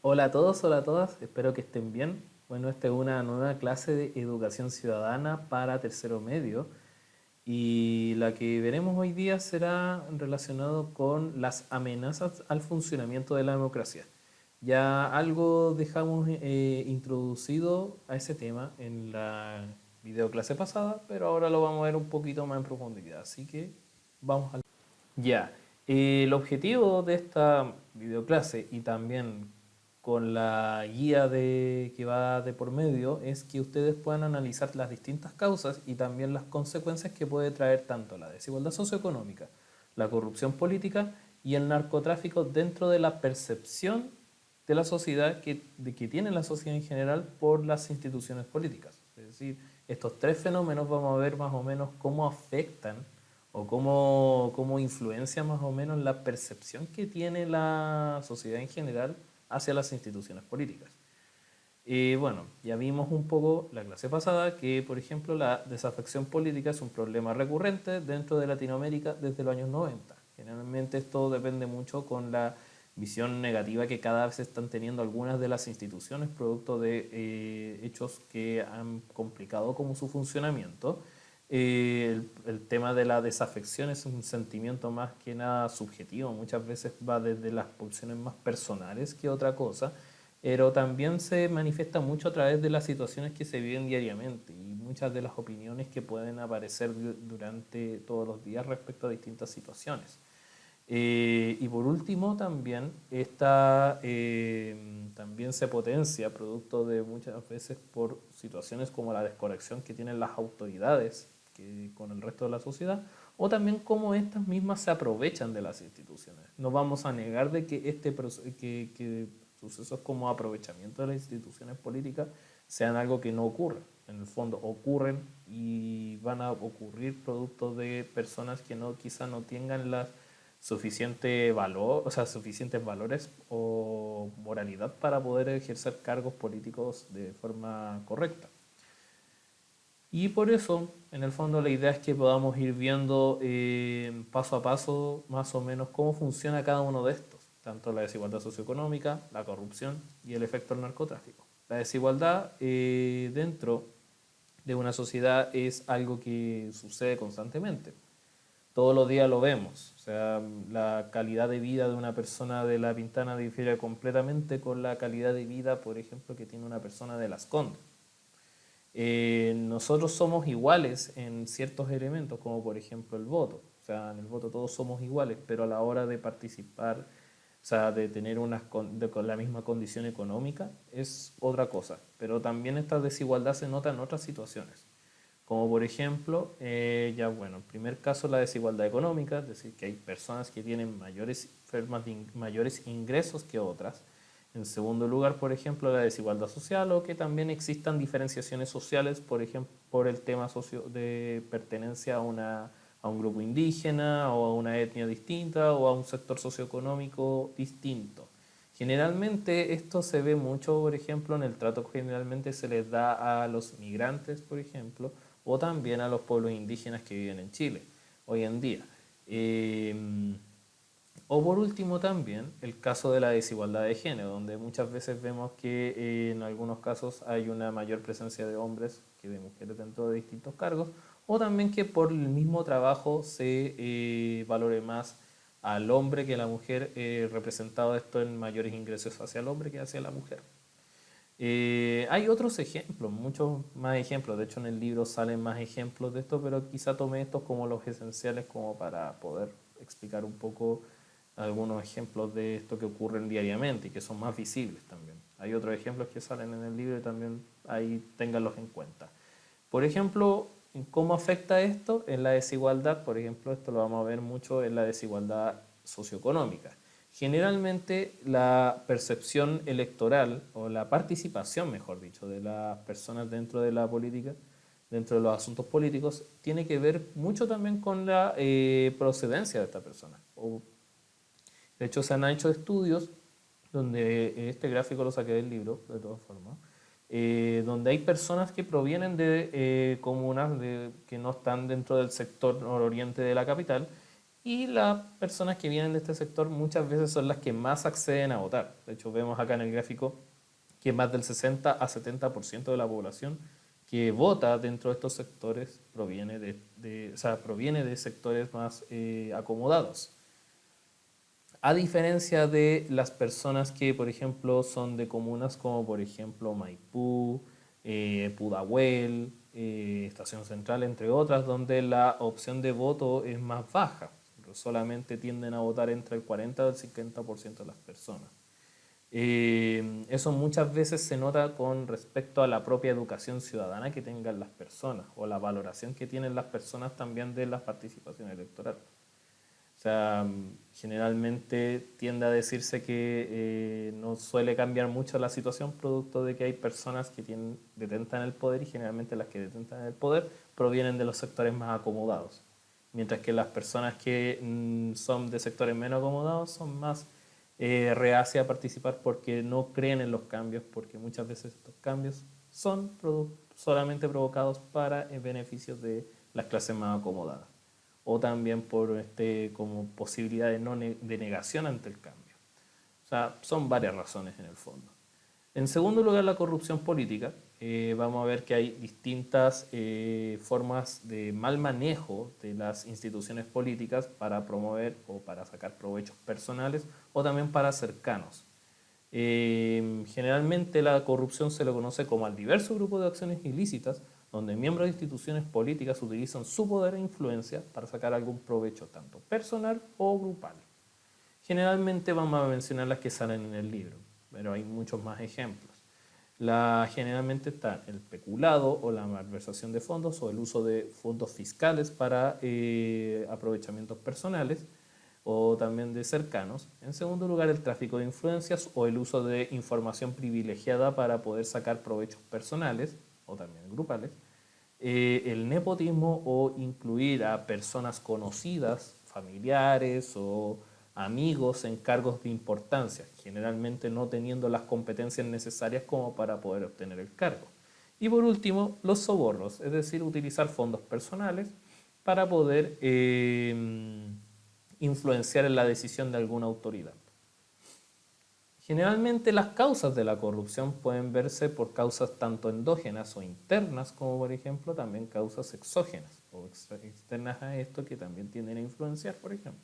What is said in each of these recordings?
Hola a todos, hola a todas, espero que estén bien. Bueno, esta es una nueva clase de educación ciudadana para tercero medio y la que veremos hoy día será relacionado con las amenazas al funcionamiento de la democracia. Ya algo dejamos introducido a ese tema en la videoclase pasada, pero ahora lo vamos a ver un poquito más en profundidad, así que vamos al... Ya, el objetivo de esta videoclase y también con la guía que va de por medio es que ustedes puedan analizar las distintas causas y también las consecuencias que puede traer tanto la desigualdad socioeconómica, la corrupción política y el narcotráfico dentro de la percepción de la sociedad que tiene la sociedad en general por las instituciones políticas. Es decir, estos tres fenómenos vamos a ver más o menos cómo afectan o cómo influencia más o menos la percepción que tiene la sociedad en general hacia las instituciones políticas. Bueno, ya vimos un poco la clase pasada que, por ejemplo, la desafección política es un problema recurrente dentro de Latinoamérica desde los años 90. Generalmente esto depende mucho con la visión negativa que cada vez están teniendo algunas de las instituciones producto de hechos que han complicado como su funcionamiento. El tema de la desafección es un sentimiento más que nada subjetivo, muchas veces va desde las pulsiones más personales que otra cosa, pero también se manifiesta mucho a través de las situaciones que se viven diariamente y muchas de las opiniones que pueden aparecer durante todos los días respecto a distintas situaciones. Y por último, también esta también se potencia producto de muchas veces por situaciones como la desconexión que tienen las autoridades con el resto de la sociedad, o también cómo estas mismas se aprovechan de las instituciones. No vamos a negar de que, que sucesos como aprovechamiento de las instituciones políticas sean algo que no ocurre. En el fondo ocurren y van a ocurrir producto de personas que no, quizá no tengan la suficiente valor, o sea, suficientes valores o moralidad para poder ejercer cargos políticos de forma correcta. Y por eso, en el fondo, la idea es que podamos ir viendo paso a paso más o menos cómo funciona cada uno de estos, tanto la desigualdad socioeconómica, la corrupción y el efecto del narcotráfico. La desigualdad dentro de una sociedad es algo que sucede constantemente. Todos los días lo vemos. O sea, la calidad de vida de una persona de La Pintana difiere completamente con la calidad de vida, por ejemplo, que tiene una persona de Las Condes. Nosotros somos iguales en ciertos elementos, como por ejemplo el voto. O sea, en el voto todos somos iguales, pero a la hora de participar, o sea, de tener con la misma condición económica, es otra cosa. Pero también esta desigualdad se nota en otras situaciones. Como por ejemplo, ya bueno, en primer caso la desigualdad económica, es decir, que hay personas que tienen mayores ingresos que otras. En segundo lugar, por ejemplo, la desigualdad social o que también existan diferenciaciones sociales, por ejemplo, por el tema de pertenencia a un grupo indígena o a una etnia distinta o a un sector socioeconómico distinto. Generalmente esto se ve mucho, por ejemplo, en el trato que generalmente se les da a los migrantes, por ejemplo, o también a los pueblos indígenas que viven en Chile hoy en día. Eh, o por último también el caso de la desigualdad de género, donde muchas veces vemos que en algunos casos hay una mayor presencia de hombres que de mujeres dentro de distintos cargos, o también que por el mismo trabajo se valore más al hombre que a la mujer, representado esto en mayores ingresos hacia el hombre que hacia la mujer. Hay otros ejemplos, muchos más ejemplos. De hecho, en el libro salen más ejemplos de esto, pero quizá tomé estos como los esenciales como para poder explicar un poco algunos ejemplos de esto que ocurren diariamente y que son más visibles también. Hay otros ejemplos que salen en el libro y también ahí ténganlos en cuenta. Por ejemplo, ¿cómo afecta esto en la desigualdad? Por ejemplo, esto lo vamos a ver mucho en la desigualdad socioeconómica. Generalmente la percepción electoral o la participación, mejor dicho, de las personas dentro de la política, dentro de los asuntos políticos, tiene que ver mucho también con la procedencia de esta persona. De hecho, se han hecho estudios donde este gráfico lo saqué del libro, de todas formas, donde hay personas que provienen de comunas que no están dentro del sector nororiente de la capital Y las personas que vienen de este sector muchas veces son las que más acceden a votar. De hecho, vemos acá en el gráfico que más del 60 a 70% de la población que vota dentro de estos sectores proviene o sea, proviene de sectores más acomodados. A diferencia de las personas que, por ejemplo, son de comunas como, por ejemplo, Maipú, Pudahuel, Estación Central, entre otras, donde la opción de voto es más baja. Solamente tienden a votar entre el 40 y el 50% de las personas. Eso muchas veces se nota con respecto a la propia educación ciudadana que tengan las personas o la valoración que tienen las personas también de la participación electoral. O sea, generalmente tiende a decirse que no suele cambiar mucho la situación producto de que hay personas que detentan el poder y generalmente las que detentan el poder provienen de los sectores más acomodados. Mientras que las personas que son de sectores menos acomodados son más reacias a participar porque no creen en los cambios, porque muchas veces estos cambios son solamente provocados para el beneficio de las clases más acomodadas o también por como posibilidad de negación ante el cambio. O sea, son varias razones en el fondo. En segundo lugar, la corrupción política. Vamos a ver que hay distintas formas de mal manejo de las instituciones políticas para promover o para sacar provechos personales o también para cercanos. Generalmente la corrupción se le conoce como al diverso grupo de acciones ilícitas donde miembros de instituciones políticas utilizan su poder e influencia para sacar algún provecho tanto personal o grupal. Generalmente vamos a mencionar las que salen en el libro, pero hay muchos más ejemplos. Generalmente está el peculado o la malversación de fondos o el uso de fondos fiscales para aprovechamientos personales o también de cercanos. En segundo lugar, el tráfico de influencias o el uso de información privilegiada para poder sacar provechos personales o también grupales. El nepotismo o incluir a personas conocidas, familiares o amigos en cargos de importancia, generalmente no teniendo las competencias necesarias como para poder obtener el cargo. Y por último, los sobornos, es decir, utilizar fondos personales para poder influenciar en la decisión de alguna autoridad. Generalmente las causas de la corrupción pueden verse por causas tanto endógenas o internas, como por ejemplo también causas exógenas o externas a esto que también tienden a influenciar, por ejemplo.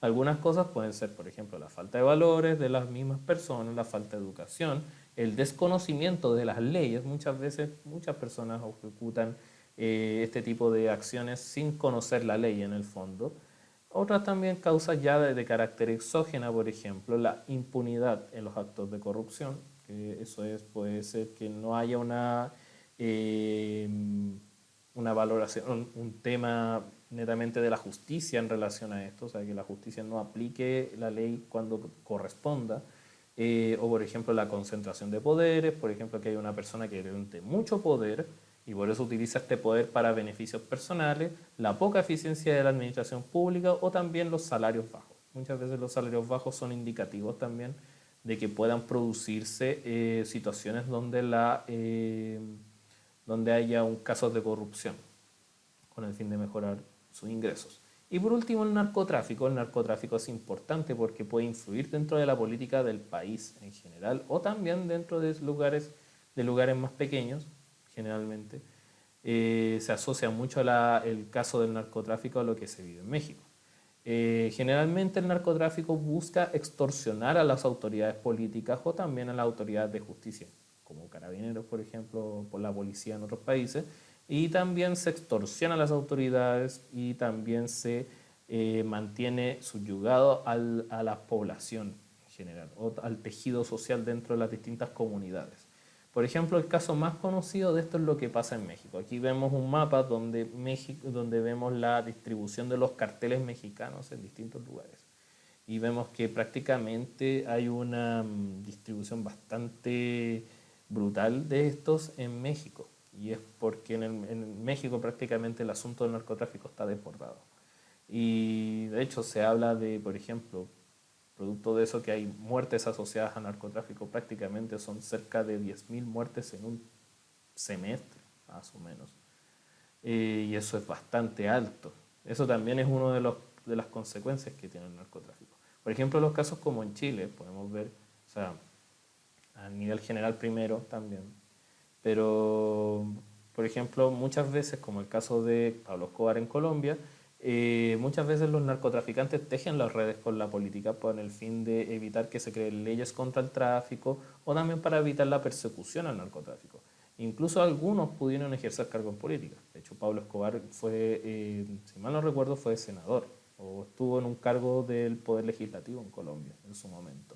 Algunas cosas pueden ser, por ejemplo, la falta de valores de las mismas personas, la falta de educación, el desconocimiento de las leyes. Muchas veces muchas personas ejecutan este tipo de acciones sin conocer la ley en el fondo. Otras también causas ya de carácter exógena, por ejemplo, la impunidad en los actos de corrupción. Eso puede ser que no haya eh, una valoración, un tema netamente de la justicia en relación a esto, o sea, que la justicia no aplique la ley cuando corresponda. O por ejemplo la concentración de poderes, por ejemplo que hay una persona que tiene mucho poder y por eso utiliza este poder para beneficios personales, la poca eficiencia de la administración pública o también los salarios bajos. Muchas veces los salarios bajos son indicativos también de que puedan producirse situaciones donde haya un caso de corrupción con el fin de mejorar sus ingresos. Y por último, el narcotráfico. El narcotráfico es importante porque puede influir dentro de la política del país en general o también dentro de lugares más pequeños, generalmente. Se asocia mucho el caso del narcotráfico a lo que se vive en México. Generalmente el narcotráfico busca extorsionar a las autoridades políticas o también a las autoridades de justicia, como carabineros, por ejemplo, por la policía en otros países, y también se extorsiona a las autoridades y también se mantiene subyugado a la población en general o al tejido social dentro de las distintas comunidades. Por ejemplo, el caso más conocido de esto es lo que pasa en México. Aquí vemos un mapa donde vemos la distribución de los carteles mexicanos en distintos lugares. Y vemos que prácticamente hay una distribución bastante brutal de estos en México. Y es porque en México prácticamente el asunto del narcotráfico está desbordado. Y de hecho se habla de, por ejemplo, producto de eso que hay muertes asociadas a narcotráfico, prácticamente son cerca de 10.000 muertes en un semestre, más o menos. Y eso es bastante alto. Eso también es uno de los de las consecuencias que tiene el narcotráfico. Por ejemplo, los casos como en Chile, podemos ver, o sea, a nivel general primero también, pero, por ejemplo, muchas veces, como el caso de Pablo Escobar en Colombia, muchas veces los narcotraficantes tejen las redes con la política con el fin de evitar que se creen leyes contra el tráfico o también para evitar la persecución al narcotráfico. Incluso algunos pudieron ejercer cargos políticos. De hecho, Pablo Escobar fue, si mal no recuerdo, fue senador o estuvo en un cargo del Poder Legislativo en Colombia en su momento.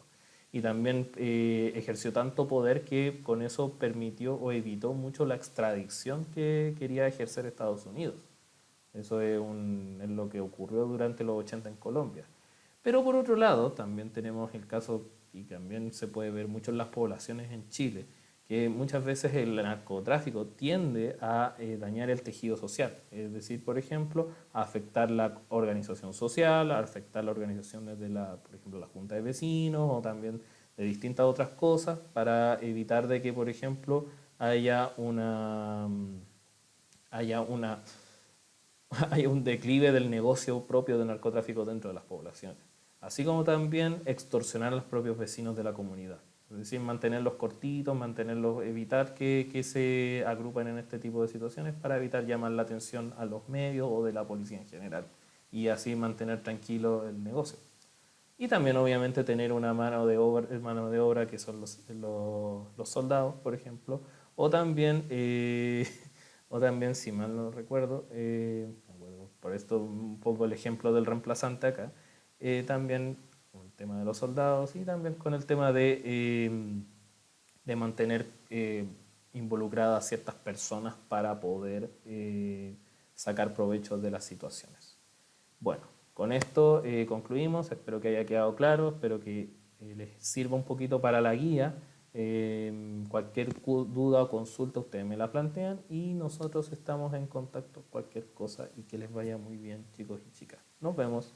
Y también ejerció tanto poder que con eso permitió o evitó mucho la extradición que quería ejercer Estados Unidos. Eso es lo que ocurrió durante los 80 en Colombia. Pero por otro lado, también tenemos el caso, y también se puede ver mucho en las poblaciones en Chile, que muchas veces el narcotráfico tiende a dañar el tejido social. Es decir, por ejemplo, a afectar la organización social, a afectar la organización desde por ejemplo, la junta de vecinos o también de distintas otras cosas para evitar de que, por ejemplo, haya haya una hay un declive del negocio propio de narcotráfico dentro de las poblaciones, así como también extorsionar a los propios vecinos de la comunidad. Es decir, mantenerlos cortitos, evitar que se agrupen en este tipo de situaciones para evitar llamar la atención a los medios o de la policía en general y así mantener tranquilo el negocio. Y también obviamente tener una mano de obra que son los soldados, por ejemplo, o también, o también si mal no recuerdo, por esto un poco el ejemplo del reemplazante acá, también con el tema de los soldados y también con el tema de mantener involucradas ciertas personas para poder sacar provecho de las situaciones. Bueno, con esto concluimos, espero que haya quedado claro, espero que les sirva un poquito para la guía. Cualquier duda o consulta ustedes me la plantean y nosotros estamos en contacto cualquier cosa y que les vaya muy bien, chicos y chicas. Nos vemos.